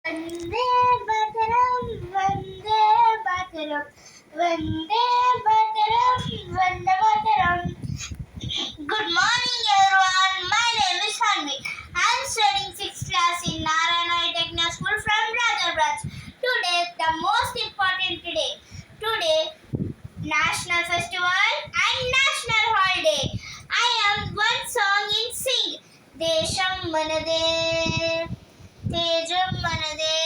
Vande Mataram Vande Mataram Vande Mataram Vande Mataram. Good morning everyone. My name is Hanvi. I am studying 6th class in Narayana Techno School from Radha branch. Today the most important day. Today National Festival and National Holiday. I am one song in sing. Desham manade తేజం మనదే,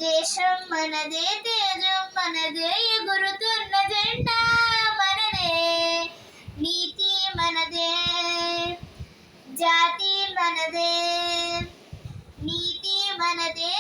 దేశం మనదే, తేజం మనదే, ఎగురుతున్న జెండా మనదే, నీతి మనదే, జాతి మనదే, నీతి మనదే,